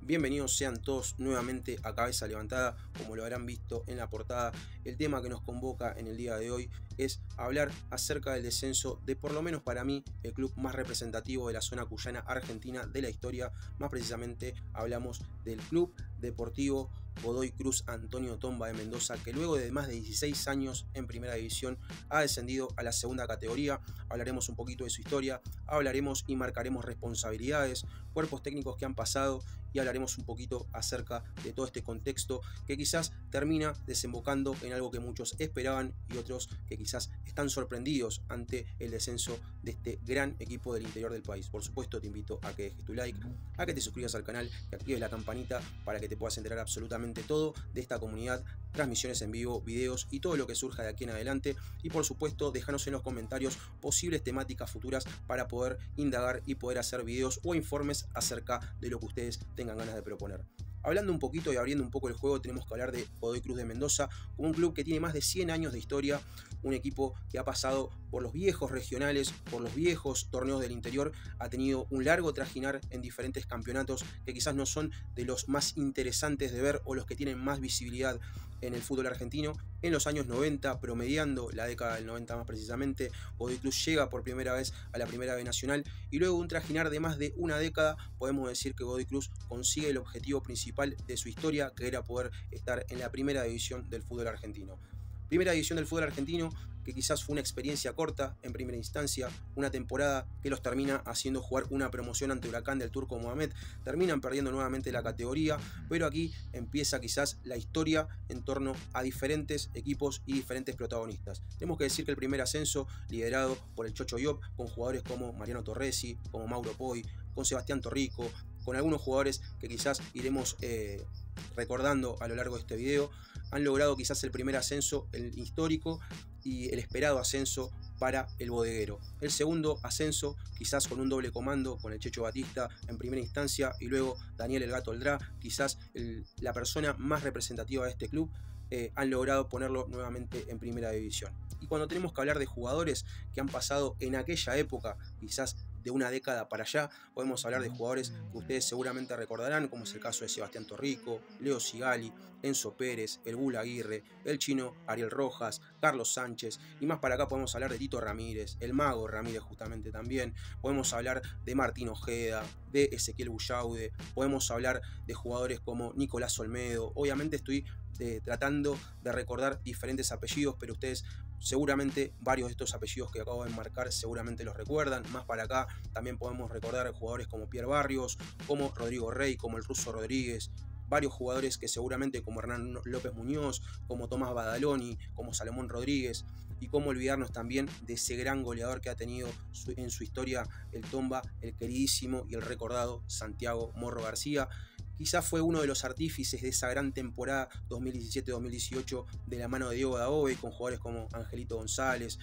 Bienvenidos sean todos nuevamente a Cabeza Levantada. Como lo habrán visto en la portada, el tema que nos convoca en el día de hoy es hablar acerca del descenso de, por lo menos para mí, el club más representativo de la zona cuyana argentina de la historia. Más precisamente hablamos del Club Deportivo Godoy Cruz Antonio Tomba de Mendoza, que luego de más de 16 años en primera división ha descendido a la segunda categoría. Hablaremos un poquito de su historia, hablaremos y marcaremos responsabilidades, cuerpos técnicos que han pasado, y hablaremos un poquito acerca de todo este contexto que quizás termina desembocando en algo que muchos esperaban y otros que quizás están sorprendidos ante el descenso de este gran equipo del interior del país. Por supuesto, te invito a que dejes tu like, a que te suscribas al canal, que actives la campanita para que te puedas enterar absolutamente todo de esta comunidad, transmisiones en vivo, videos y todo lo que surja de aquí en adelante. Y por supuesto, déjanos en los comentarios posibles temáticas futuras para poder indagar y poder hacer videos o informes acerca de lo que ustedes tengan ganas de proponer. Hablando un poquito y abriendo un poco el juego, tenemos que hablar de Godoy Cruz de Mendoza, como un club que tiene más de 100 años de historia, un equipo que ha pasado por los viejos regionales, por los viejos torneos del interior, ha tenido un largo trajinar en diferentes campeonatos que quizás no son de los más interesantes de ver o los que tienen más visibilidad en el fútbol argentino. En los años 90, promediando la década del 90 más precisamente, Godoy Cruz llega por primera vez a la Primera B Nacional y luego de un trajinar de más de una década podemos decir que Godoy Cruz consigue el objetivo principal de su historia, que era poder estar en la primera división del fútbol argentino. Primera división del fútbol argentino, que quizás fue una experiencia corta en primera instancia, una temporada que los termina haciendo jugar una promoción ante Huracán del Turco Mohamed, terminan perdiendo nuevamente la categoría, pero aquí empieza quizás la historia en torno a diferentes equipos y diferentes protagonistas. Tenemos que decir que el primer ascenso, liderado por el Chocho Iop, con jugadores como Mariano Torresi, como Mauro Poi, con Sebastián Torrico, con algunos jugadores que quizás iremos recordando a lo largo de este video, han logrado quizás el primer ascenso, el histórico y el esperado ascenso para el bodeguero. El segundo ascenso, quizás con un doble comando, con el Checho Batista en primera instancia y luego Daniel el Gato Oldrá, quizás la persona más representativa de este club, han logrado ponerlo nuevamente en primera división. Y cuando tenemos que hablar de jugadores que han pasado en aquella época, quizás de una década para allá, podemos hablar de jugadores que ustedes seguramente recordarán, como es el caso de Sebastián Torrico, Leo Sigali, Enzo Pérez, el Gula Aguirre, el chino Ariel Rojas, Carlos Sánchez, y más para acá podemos hablar de Tito Ramírez, el Mago Ramírez justamente también, podemos hablar de Martín Ojeda, de Ezequiel Bullaude, podemos hablar de jugadores como Nicolás Olmedo. Obviamente estoy tratando de recordar diferentes apellidos, pero ustedes seguramente varios de estos apellidos que acabo de marcar seguramente los recuerdan. Más para acá también podemos recordar jugadores como Pierre Barrios, como Rodrigo Rey, como el Ruso Rodríguez, varios jugadores que seguramente como Hernán López Muñoz, como Tomás Badaloni, como Salomón Rodríguez, y cómo olvidarnos también de ese gran goleador que ha tenido en su historia el Tomba, el queridísimo y el recordado Santiago Morro García. Quizás fue uno de los artífices de esa gran temporada 2017-2018 de la mano de Diego Daobe, con jugadores como Angelito González,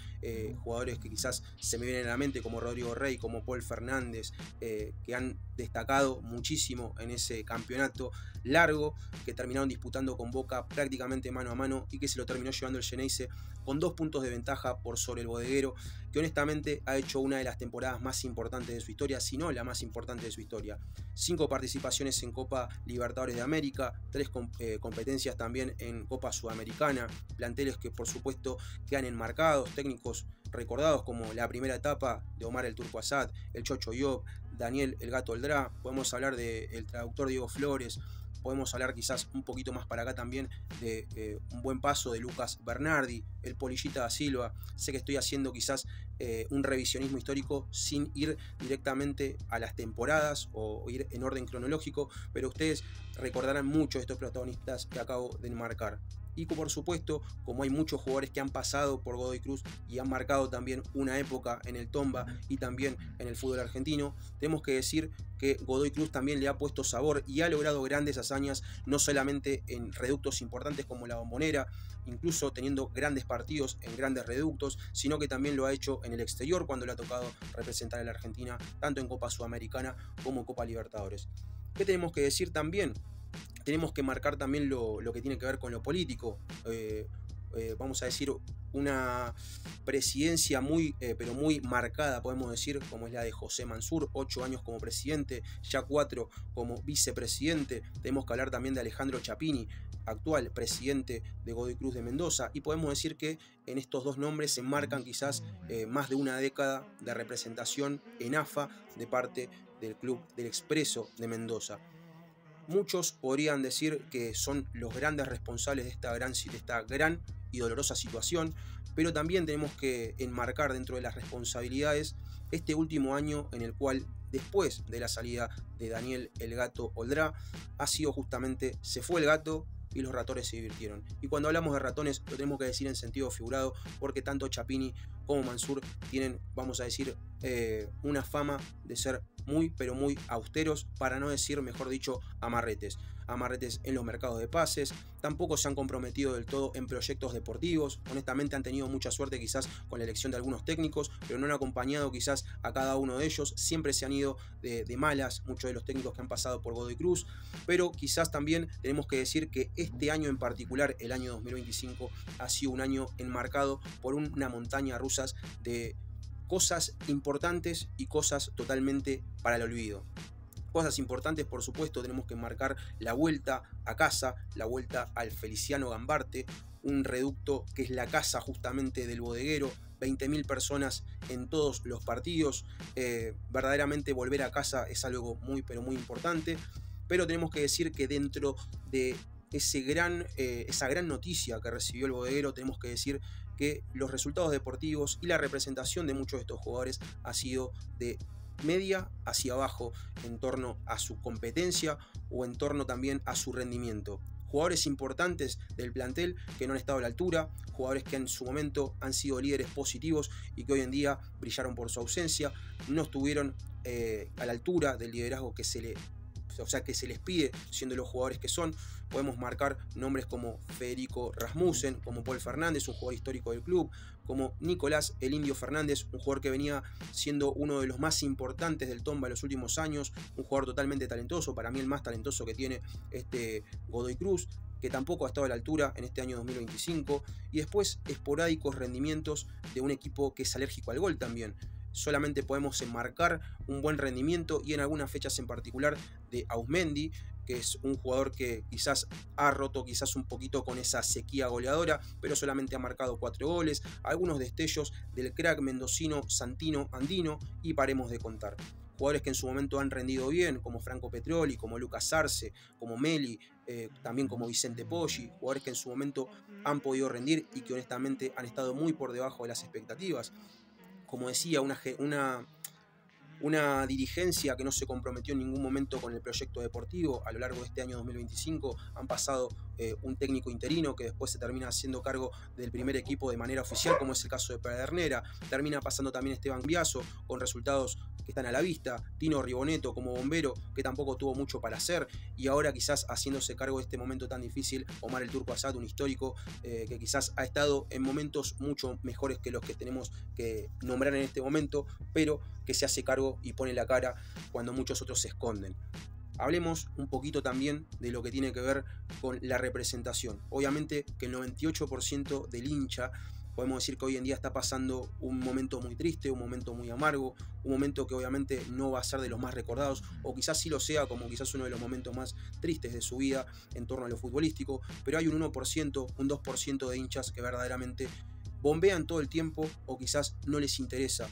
jugadores que quizás se me vienen a la mente como Rodrigo Rey, como Paul Fernández, que han destacado muchísimo en ese campeonato largo que terminaron disputando con Boca prácticamente mano a mano y que se lo terminó llevando el Xeneize con 2 puntos de ventaja por sobre el bodeguero, que honestamente ha hecho una de las temporadas más importantes de su historia, si no la más importante de su historia. 5 participaciones en Copa Libertadores de América, 3 competencias también en Copa Sudamericana, planteles que por supuesto quedan enmarcados, técnicos recordados como la primera etapa de Omar el Turco Asad, el Chocho Iop, Daniel el Gato Oldrá, podemos hablar del traductor Diego Flores, podemos hablar quizás un poquito más para acá también de un buen paso de Lucas Bernardi, el Polillita da Silva. Sé que estoy haciendo quizás un revisionismo histórico sin ir directamente a las temporadas o ir en orden cronológico, pero ustedes recordarán mucho de estos protagonistas que acabo de enmarcar. Y por supuesto, como hay muchos jugadores que han pasado por Godoy Cruz y han marcado también una época en el Tomba y también en el fútbol argentino, tenemos que decir que Godoy Cruz también le ha puesto sabor y ha logrado grandes hazañas, no solamente en reductos importantes como la Bombonera, incluso teniendo grandes partidos en grandes reductos, sino que también lo ha hecho en el exterior cuando le ha tocado representar a la Argentina, tanto en Copa Sudamericana como en Copa Libertadores. ¿Qué tenemos que decir también? Tenemos que marcar también lo que tiene que ver con lo político. Vamos a decir una presidencia muy, pero muy marcada, podemos decir, como es la de José Mansur, 8 años como presidente, ya 4 como vicepresidente. Tenemos que hablar también de Alejandro Chapini, actual presidente de Godoy Cruz de Mendoza, y podemos decir que en estos dos nombres se marcan quizás más de una década de representación en AFA de parte del club del Expreso de Mendoza. Muchos podrían decir que son los grandes responsables de esta gran y dolorosa situación, pero también tenemos que enmarcar dentro de las responsabilidades este último año en el cual, después de la salida de Daniel El Gato Oldrá, ha sido justamente, se fue el gato y los ratones se divirtieron. Y cuando hablamos de ratones lo tenemos que decir en sentido figurado, porque tanto Chapini como Mansur tienen, vamos a decir, una fama de ser muy, pero muy austeros, para no decir, mejor dicho, amarretes en los mercados de pases. Tampoco se han comprometido del todo en proyectos deportivos. Honestamente han tenido mucha suerte quizás con la elección de algunos técnicos, pero no han acompañado quizás a cada uno de ellos. Siempre se han ido de malas muchos de los técnicos que han pasado por Godoy Cruz, pero quizás también tenemos que decir que este año en particular, el año 2025, ha sido un año enmarcado por una montaña rusa de cosas importantes y cosas totalmente para el olvido. Cosas importantes, por supuesto, tenemos que marcar la vuelta a casa, la vuelta al Feliciano Gambarte, un reducto que es la casa justamente del bodeguero, 20.000 personas en todos los partidos. Verdaderamente volver a casa es algo muy, pero muy importante, pero tenemos que decir que dentro de esa gran noticia que recibió el bodeguero, tenemos que decir que los resultados deportivos y la representación de muchos de estos jugadores ha sido de media hacia abajo en torno a su competencia o en torno también a su rendimiento. Jugadores importantes del plantel que no han estado a la altura, jugadores que en su momento han sido líderes positivos y que hoy en día brillaron por su ausencia, no estuvieron a la altura del liderazgo que se les pide siendo los jugadores que son. Podemos marcar nombres como Federico Rasmussen, como Paul Fernández, un jugador histórico del club, como Nicolás el Indio Fernández, un jugador que venía siendo uno de los más importantes del Tomba en los últimos años, un jugador totalmente talentoso, para mí el más talentoso que tiene este Godoy Cruz, que tampoco ha estado a la altura en este año 2025, y después esporádicos rendimientos de un equipo que es alérgico al gol también. Solamente podemos enmarcar un buen rendimiento y en algunas fechas en particular de Ausmendi, que es un jugador que quizás ha roto quizás un poquito con esa sequía goleadora, pero solamente ha marcado 4 goles, algunos destellos del crack mendocino Santino Andino y paremos de contar. Jugadores que en su momento han rendido bien, como Franco Petroli, como Lucas Arce, como Meli, también como Vicente Poggi, jugadores que en su momento han podido rendir y que honestamente han estado muy por debajo de las expectativas. Como decía, una dirigencia que no se comprometió en ningún momento con el proyecto deportivo. A lo largo de este año 2025 han pasado un técnico interino que después se termina haciendo cargo del primer equipo de manera oficial, como es el caso de Pedernera. Termina pasando también Esteban Biaso, con resultados que están a la vista. Tino Riboneto como bombero, que tampoco tuvo mucho para hacer, y ahora quizás haciéndose cargo de este momento tan difícil, Omar el Turco Asad, un histórico que quizás ha estado en momentos mucho mejores que los que tenemos que nombrar en este momento, pero que se hace cargo y pone la cara cuando muchos otros se esconden. Hablemos un poquito también de lo que tiene que ver con la representación. Obviamente que el 98% del hincha, podemos decir que hoy en día está pasando un momento muy triste, un momento muy amargo, un momento que obviamente no va a ser de los más recordados, o quizás sí lo sea, como quizás uno de los momentos más tristes de su vida en torno a lo futbolístico, pero hay un 1%, un 2% de hinchas que verdaderamente bombean todo el tiempo o quizás no les interesa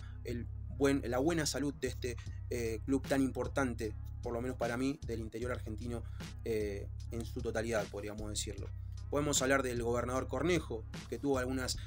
la buena salud de este club tan importante, por lo menos para mí, del interior argentino en su totalidad, podríamos decirlo. Podemos hablar del gobernador Cornejo, que tuvo algunas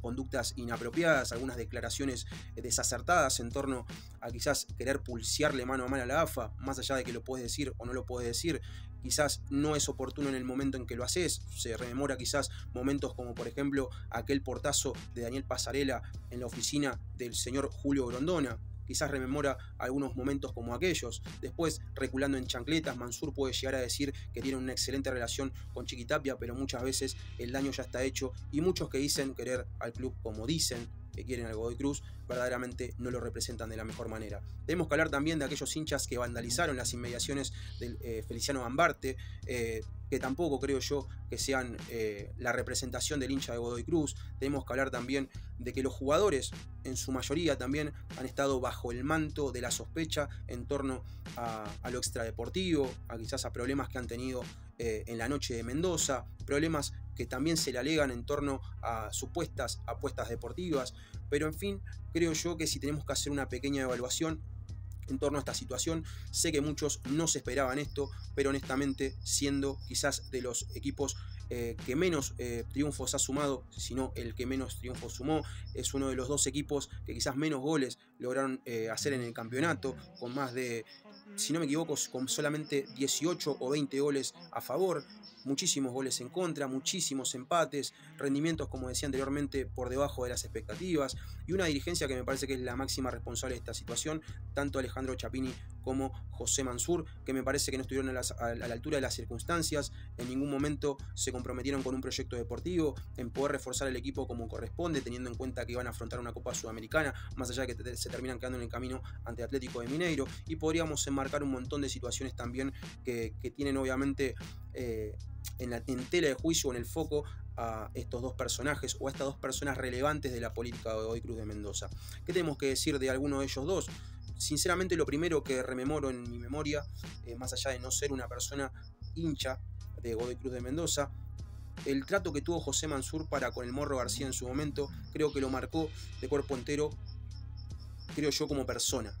conductas inapropiadas, algunas declaraciones desacertadas en torno a quizás querer pulsearle mano a mano a la AFA, más allá de que lo puedes decir o no lo puedes decir. Quizás no es oportuno en el momento en que lo haces. Se rememora quizás momentos como por ejemplo aquel portazo de Daniel Pasarela en la oficina del señor Julio Grondona. Quizás rememora algunos momentos como aquellos. Después, reculando en chancletas, Mansur puede llegar a decir que tiene una excelente relación con Chiquitapia, pero muchas veces el daño ya está hecho y muchos que dicen querer al club como dicen que quieren al Godoy Cruz, verdaderamente no lo representan de la mejor manera. Tenemos que hablar también de aquellos hinchas que vandalizaron las inmediaciones del Feliciano Gambarte, que tampoco creo yo que sean la representación del hincha de Godoy Cruz. Tenemos que hablar también de que los jugadores, en su mayoría, también han estado bajo el manto de la sospecha en torno a lo extradeportivo, a quizás a problemas que han tenido en la noche de Mendoza, problemas que también se le alegan en torno a supuestas apuestas deportivas. Pero en fin, creo yo que si tenemos que hacer una pequeña evaluación en torno a esta situación, sé que muchos no se esperaban esto, pero honestamente, siendo quizás de los equipos que menos triunfos ha sumado, sino el que menos triunfos sumó, es uno de los 2 equipos que quizás menos goles lograron hacer en el campeonato, con más de, si no me equivoco, con solamente 18 o 20 goles a favor, muchísimos goles en contra, muchísimos empates, rendimientos, como decía anteriormente, por debajo de las expectativas, y una dirigencia que me parece que es la máxima responsable de esta situación, tanto Alejandro Chapini como José Mansur, que me parece que no estuvieron a la altura de las circunstancias, en ningún momento se comprometieron con un proyecto deportivo, en poder reforzar el equipo como corresponde, teniendo en cuenta que iban a afrontar una Copa Sudamericana, más allá de que se terminan quedando en el camino ante Atlético de Mineiro, y podríamos enmarcar un montón de situaciones también que tienen obviamente en tela de juicio o en el foco a estos 2 personajes o a estas 2 personas relevantes de la política de Godoy Cruz de Mendoza. ¿Qué tenemos que decir de alguno de ellos 2? Sinceramente, lo primero que rememoro en mi memoria, más allá de no ser una persona hincha de Godoy Cruz de Mendoza, el trato que tuvo José Mansur para con el Morro García en su momento, creo que lo marcó de cuerpo entero, creo yo, como persona.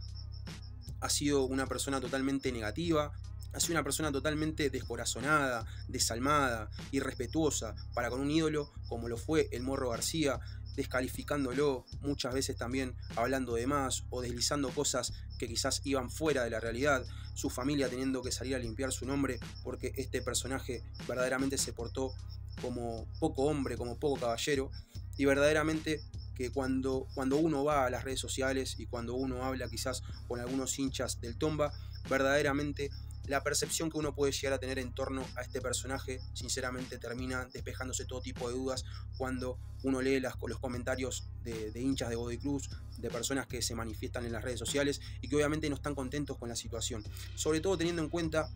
Ha sido una persona totalmente negativa, ha sido una persona totalmente descorazonada, desalmada, irrespetuosa para con un ídolo como lo fue el Morro García, descalificándolo, muchas veces también hablando de más o deslizando cosas que quizás iban fuera de la realidad, su familia teniendo que salir a limpiar su nombre porque este personaje verdaderamente se portó como poco hombre, como poco caballero, y verdaderamente que cuando uno va a las redes sociales y cuando uno habla quizás con algunos hinchas del Tomba, verdaderamente la percepción que uno puede llegar a tener en torno a este personaje, sinceramente termina despejándose todo tipo de dudas cuando uno lee los comentarios de hinchas de Godoy Cruz, de personas que se manifiestan en las redes sociales y que obviamente no están contentos con la situación. Sobre todo teniendo en cuenta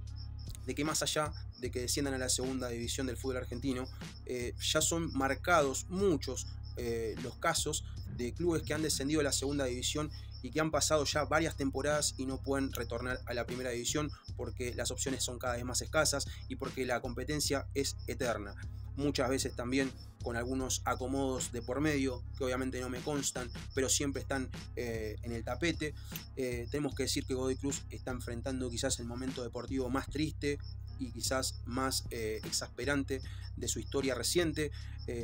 de que más allá de que desciendan a la segunda división del fútbol argentino, ya son marcados muchos los casos de clubes que han descendido a la segunda división y que han pasado ya varias temporadas y no pueden retornar a la primera división porque las opciones son cada vez más escasas y porque la competencia es eterna. Muchas veces también con algunos acomodos de por medio, que obviamente no me constan, pero siempre están en el tapete. Tenemos que decir que Godoy Cruz está enfrentando quizás el momento deportivo más triste y quizás más exasperante de su historia reciente.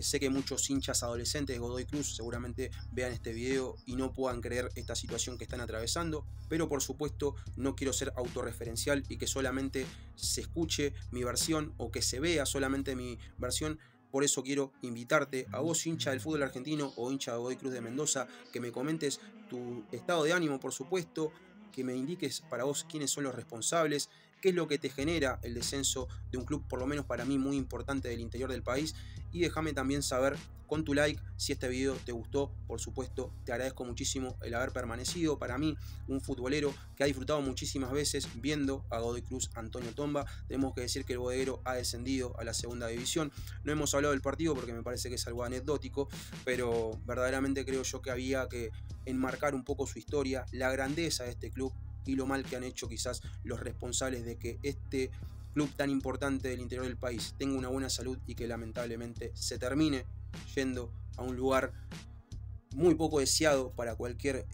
Sé que muchos hinchas adolescentes de Godoy Cruz seguramente vean este video y no puedan creer esta situación que están atravesando, pero por supuesto no quiero ser autorreferencial y que solamente se escuche mi versión o que se vea solamente mi versión. Por eso quiero invitarte a vos, hincha del fútbol argentino o hincha de Godoy Cruz de Mendoza, que me comentes tu estado de ánimo, por supuesto, que me indiques para vos quiénes son los responsables, qué es lo que te genera el descenso de un club, por lo menos para mí, muy importante del interior del país. Y déjame también saber con tu like si este video te gustó. Por supuesto, te agradezco muchísimo el haber permanecido. Para mí, un futbolero que ha disfrutado muchísimas veces viendo a Godoy Cruz Antonio Tomba. Tenemos que decir que el bodeguero ha descendido a la segunda división. No hemos hablado del partido porque me parece que es algo anecdótico, pero verdaderamente creo yo que había que enmarcar un poco su historia, la grandeza de este club y lo mal que han hecho quizás los responsables de que este club tan importante del interior del país tenga una buena salud y que lamentablemente se termine yendo a un lugar muy poco deseado para cualquier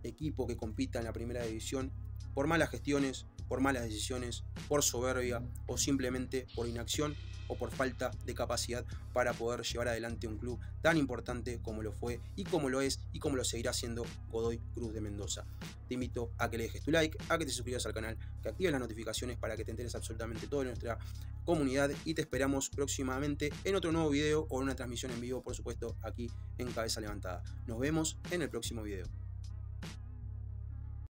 equipo que compita en la primera división por malas gestiones, por malas decisiones, por soberbia o simplemente por inacción o por falta de capacidad para poder llevar adelante un club tan importante como lo fue y como lo es y como lo seguirá siendo Godoy Cruz de Mendoza. Te invito a que le dejes tu like, a que te suscribas al canal, que actives las notificaciones para que te enteres absolutamente todo de nuestra comunidad y te esperamos próximamente en otro nuevo video o en una transmisión en vivo, por supuesto, aquí en Cabeza Levantada. Nos vemos en el próximo video.